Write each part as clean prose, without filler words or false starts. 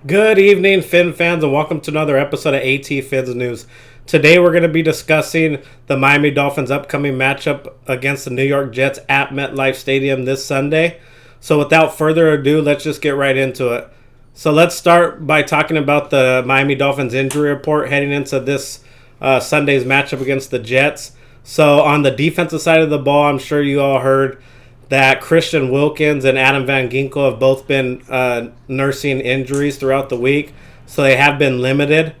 Good evening, Fin fans, and welcome to another episode of AT Phins News. Today we're going to be discussing the Miami Dolphins' upcoming matchup against the New York Jets at MetLife Stadium this Sunday. So without further ado, let's just get right into it. So let's start by talking about the Miami Dolphins injury report heading into this Sunday's matchup against the Jets. So on the defensive side of the ball, I'm sure you all heard that Christian Wilkins and Adam Van Ginkle have both been nursing injuries throughout the week, so they have been limited.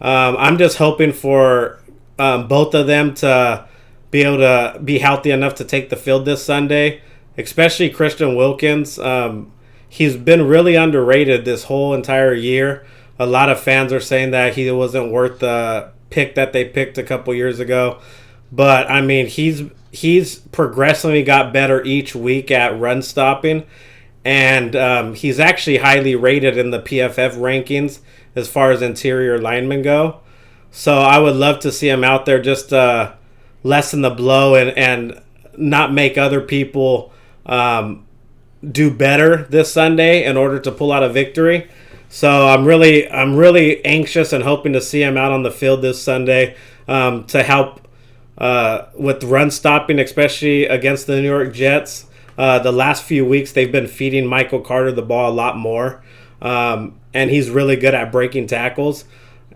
I'm just hoping for both of them to be able to be healthy enough to take the field this Sunday, especially Christian Wilkins. He's been really underrated this whole entire year. A lot of fans are saying that he wasn't worth the pick that they picked a couple years ago. But, I mean, he's progressively got better each week at run stopping. And he's actually highly rated in the PFF rankings as far as interior linemen go. So I would love to see him out there just lessen the blow and not make other people do better this Sunday in order to pull out a victory. So I'm really anxious and hoping to see him out on the field this Sunday to help with run stopping, especially against the New York Jets. The last few weeks, they've been feeding Michael Carter the ball a lot more, and he's really good at breaking tackles.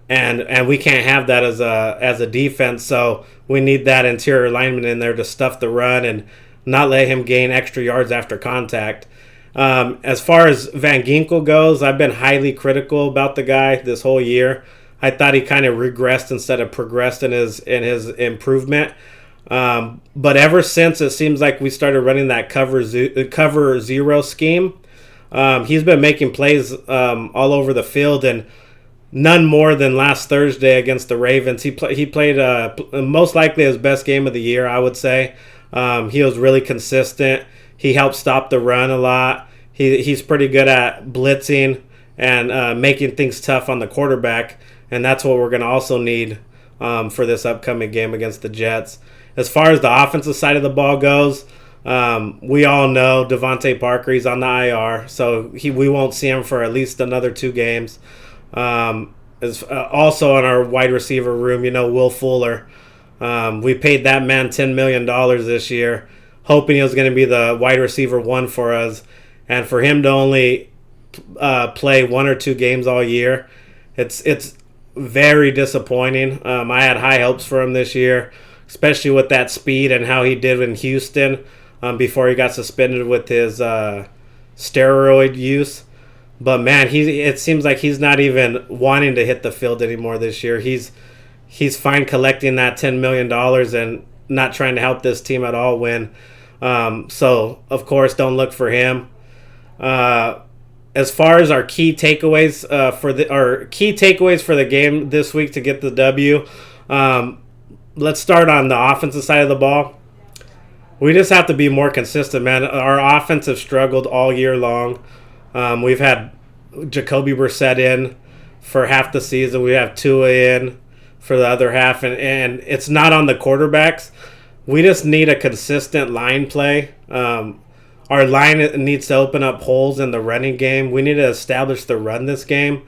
And we can't have that as a defense, so we need that interior lineman in there to stuff the run and not let him gain extra yards after contact. As far as Van Ginkle goes, I've been highly critical about the guy this whole year. I thought he kind of regressed instead of progressed in his improvement. But ever since it seems like we started running that cover zero scheme, he's been making plays all over the field, and none more than last Thursday against the Ravens. He played most likely his best game of the year, I would say. He was really consistent. He helped stop the run a lot. He's pretty good at blitzing and making things tough on the quarterback. And that's what we're going to also need for this upcoming game against the Jets. As far as the offensive side of the ball goes, we all know Devontae Parker, he's on the IR, so we won't see him for at least another 2 games. Also in our wide receiver room, Will Fuller. We paid that man $10 million this year, hoping he was going to be the wide receiver 1 for us. And for him to only play 1 or 2 games all year, it's very disappointing. I had high hopes for him this year, especially with that speed and how he did in Houston before he got suspended with his steroid use. But man, it seems like he's not even wanting to hit the field anymore this year. He's fine collecting that $10 million and not trying to help this team at all win. So of course, don't look for him. As far as our key takeaways for the game this week to get the W, let's start on the offensive side of the ball. We just have to be more consistent, man. Our offense has struggled all year long. We've had Jacoby Brissett in for half the season. We have Tua in for the other half, and it's not on the quarterbacks. We just need a consistent line play. Our line needs to open up holes in the running game. We need to establish the run this game.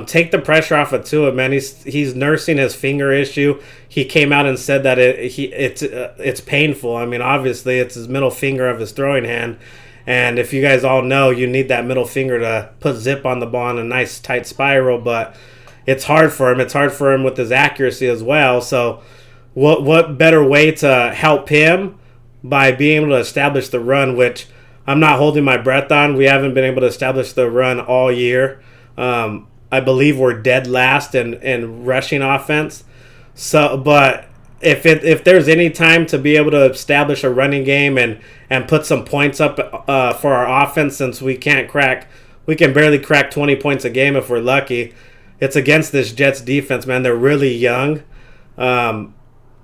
Take the pressure off of Tua, man. He's nursing his finger issue. He came out and said that it's painful. I mean, obviously, it's his middle finger of his throwing hand. And if you guys all know, you need that middle finger to put zip on the ball in a nice tight spiral. But it's hard for him. It's hard for him with his accuracy as well. So what better way to help him by being able to establish the run, which I'm not holding my breath on. We haven't been able to establish the run all year. I believe we're dead last in rushing offense. So, but if there's any time to be able to establish a running game and put some points up for our offense, since we can barely crack 20 points a game if we're lucky. It's against this Jets defense, man. They're really young. The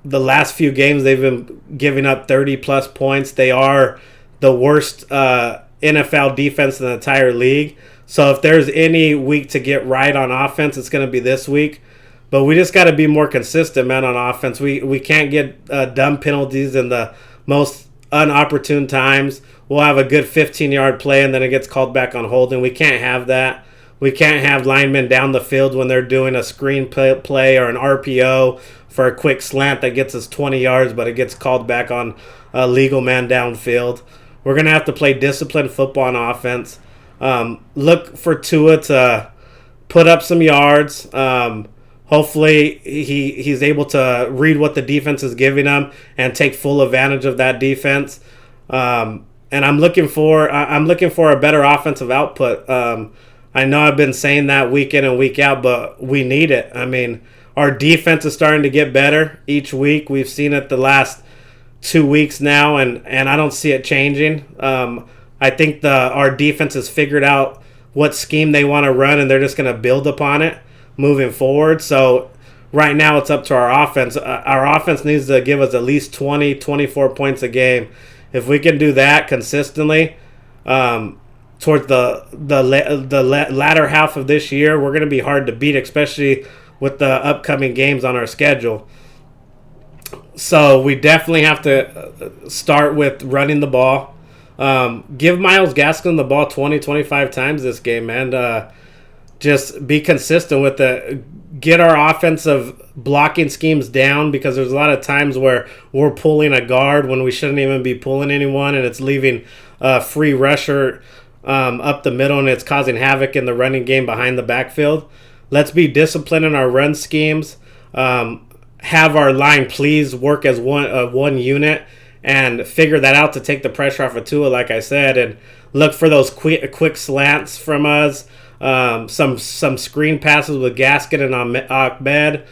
last few games they've been giving up 30-plus points. They are the worst NFL defense in the entire league. So if there's any week to get right on offense, it's going to be this week. But we just got to be more consistent, man, on offense. We can't get dumb penalties in the most unopportune times. We'll have a good 15-yard play, and then it gets called back on holding. We can't have that. We can't have linemen down the field when they're doing a screen play or an RPO for a quick slant that gets us 20 yards, but it gets called back on a legal man downfield. We're going to have to play disciplined football on offense. Look for Tua to put up some yards. Hopefully he's able to read what the defense is giving him and take full advantage of that defense. And I'm looking for a better offensive output. I know I've been saying that week in and week out, but we need it. I mean, our defense is starting to get better each week. We've seen it the last 2 weeks now, and I don't see it changing. I think our defense has figured out what scheme they want to run, and they're just going to build upon it moving forward. So right now it's up to our offense. Our offense needs to give us at least 20, 24 points a game. If we can do that consistently towards the latter half of this year, we're going to be hard to beat, especially with the upcoming games on our schedule. So we definitely have to start with running the ball. Give Myles Gaskin the ball 20, 25 times this game, man. Just be consistent with it. Get our offensive blocking schemes down, because there's a lot of times where we're pulling a guard when we shouldn't even be pulling anyone, and it's leaving a free rusher up the middle, and it's causing havoc in the running game behind the backfield. Let's be disciplined in our run schemes. Have our line please work as one unit and figure that out to take the pressure off of Tua, like I said, and look for those quick slants from us. Some screen passes with Gaskin and Ahmed.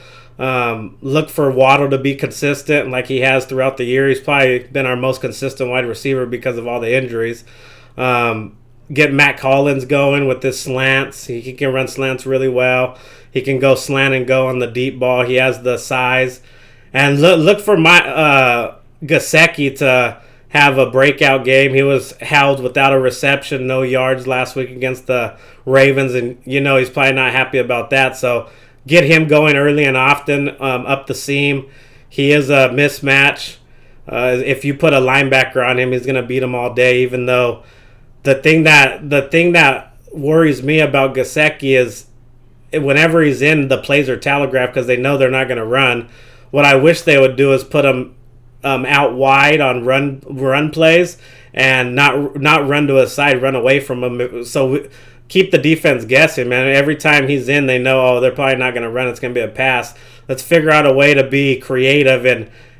Look for Waddle to be consistent like he has throughout the year. He's probably been our most consistent wide receiver because of all the injuries. Get Matt Collins going with his slants. He can run slants really well. He can go slant and go on the deep ball. He has the size. And look for Gesicki to have a breakout game. He was held without a reception, no yards last week against the Ravens, and he's probably not happy about that. So get him going early and often up the seam. He is a mismatch. If you put a linebacker on him, he's going to beat him all day. Even though the thing that worries me about Gesicki is whenever he's in, the plays are telegraphed because they know they're not going to run. What I wish they would do is put him out wide on run plays and not run to his side, run away from him. So keep the defense guessing, man. Every time he's in, they know, they're probably not going to run. It's going to be a pass. Let's figure out a way to be creative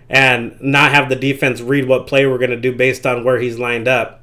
and not have the defense read what play we're going to do based on where he's lined up.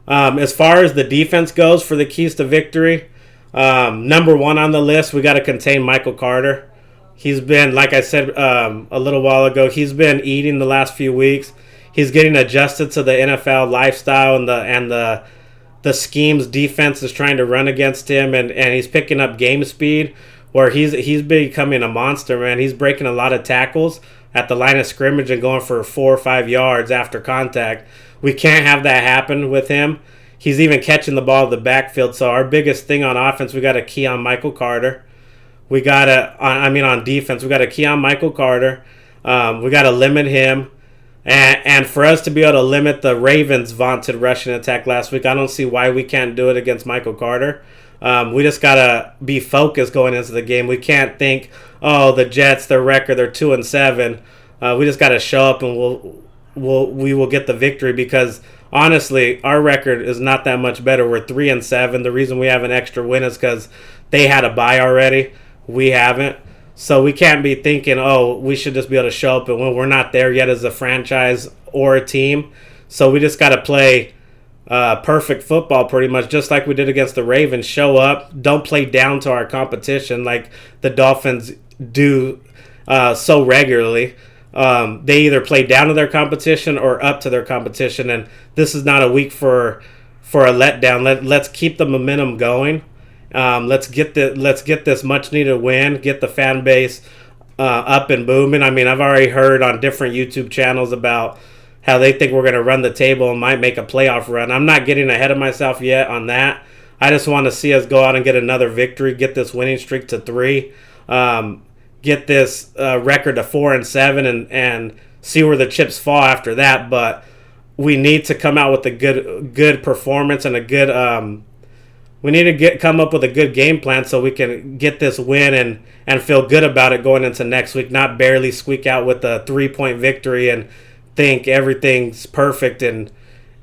As far as the defense goes for the keys to victory, number one on the list, we got to contain Michael Carter. He's been, like I said a little while ago, he's been eating the last few weeks. He's getting adjusted to the NFL lifestyle and the schemes defense is trying to run against him, and he's picking up game speed where he's becoming a monster, man. He's breaking a lot of tackles at the line of scrimmage and going for 4 or 5 yards after contact. We can't have that happen with him. He's even catching the ball in the backfield. So our biggest thing on offense, we got to key on Michael Carter. We got to, on defense, we got to key on Michael Carter. We got to limit him. And for us to be able to limit the Ravens' vaunted rushing attack last week, I don't see why we can't do it against Michael Carter. We just got to be focused going into the game. We can't think, the Jets, their record, they're 2-7. We just got to show up and we will get the victory, because honestly, our record is not that much better. We're 3-7. The reason we have an extra win is because they had a bye already. We haven't. So we can't be thinking, we should just be able to show up, and when we're not there yet as a franchise or a team. So we just got to play perfect football pretty much, just like we did against the Ravens. Show up. Don't play down to our competition like the Dolphins do so regularly. They either play down to their competition or up to their competition, and this is not a week for a letdown. Let's keep the momentum going. Let's get this much needed win. Get the fan base up and booming. I've already heard on different YouTube channels about how they think we're going to run the table and might make a playoff run. I'm not getting ahead of myself yet on that. I just want to see us go out and get another victory. Get this winning streak to 3. Get this record to 4-7 and see where the chips fall after that. But we need to come out with a good performance and a good we need to come up with a good game plan so we can get this win and feel good about it going into next week, not barely squeak out with a 3-point victory and think everything's perfect in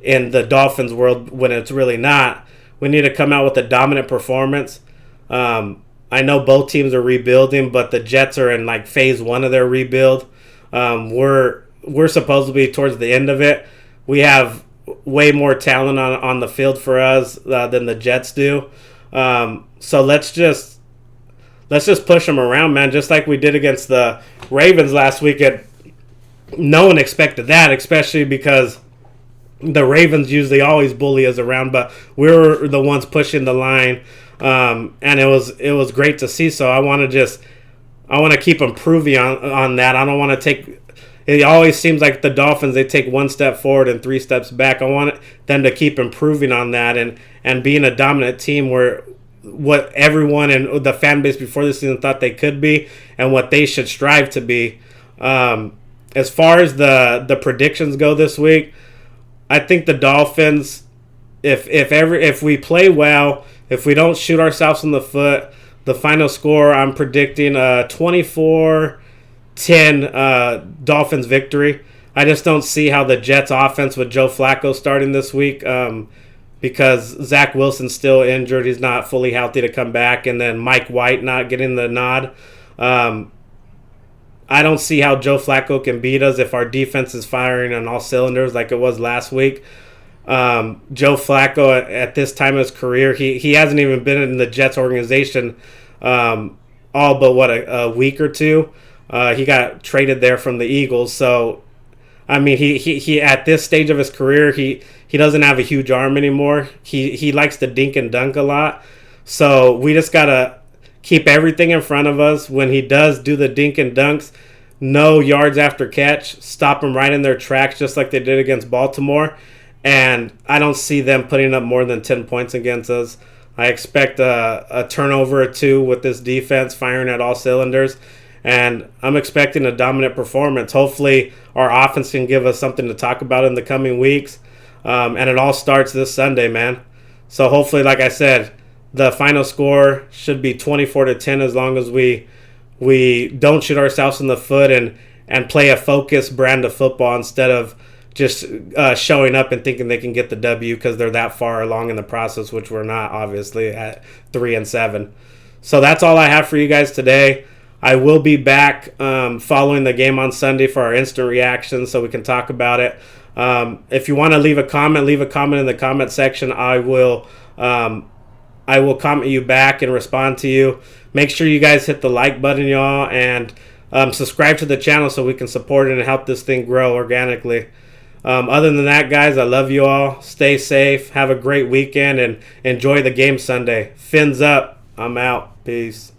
the Dolphins world when it's really not. We need to come out with a dominant performance. I know both teams are rebuilding, but the Jets are in like phase 1 of their rebuild. We're supposed to be towards the end of it. We have way more talent on the field for us than the Jets do. So let's just push them around, man, just like we did against the Ravens last week. No one expected that, especially because the Ravens usually always bully us around, but we were the ones pushing the line, and it was great to see. So I want to keep improving on that. I don't want to take. It always seems like the Dolphins, they take 1 step forward and 3 steps back. I want them to keep improving on that and being a dominant team where what everyone and the fan base before this season thought they could be and what they should strive to be. As far as the predictions go this week, I think the Dolphins, if we play well, if we don't shoot ourselves in the foot, the final score, I'm predicting 24-10 Dolphins victory. I just don't see how the Jets offense with Joe Flacco starting this week because Zach Wilson's still injured. He's not fully healthy to come back. And then Mike White not getting the nod. I don't see how Joe Flacco can beat us if our defense is firing on all cylinders like it was last week. Joe Flacco at this time of his career, he hasn't even been in the Jets organization all but a week or two. He got traded there from the Eagles. So, I mean, he at this stage of his career, he doesn't have a huge arm anymore. He likes to dink and dunk a lot. So we just got to keep everything in front of us. When he does do the dink and dunks, no yards after catch, stop them right in their tracks just like they did against Baltimore. And I don't see them putting up more than 10 points against us. I expect a turnover or 2 with this defense firing at all cylinders. And I'm expecting a dominant performance. Hopefully our offense can give us something to talk about in the coming weeks. And it all starts this Sunday, man. So hopefully, like I said, the final score should be 24-10 as long as we don't shoot ourselves in the foot and play a focused brand of football instead of just showing up and thinking they can get the W because they're that far along in the process, which we're not, obviously, at 3-7. So that's all I have for you guys today. I will be back following the game on Sunday for our instant reaction so we can talk about it. If you want to leave a comment in the comment section. I will comment you back and respond to you. Make sure you guys hit the like button, y'all, and subscribe to the channel so we can support it and help this thing grow organically. Other than that, guys, I love you all. Stay safe. Have a great weekend and enjoy the game Sunday. Phins up. I'm out. Peace.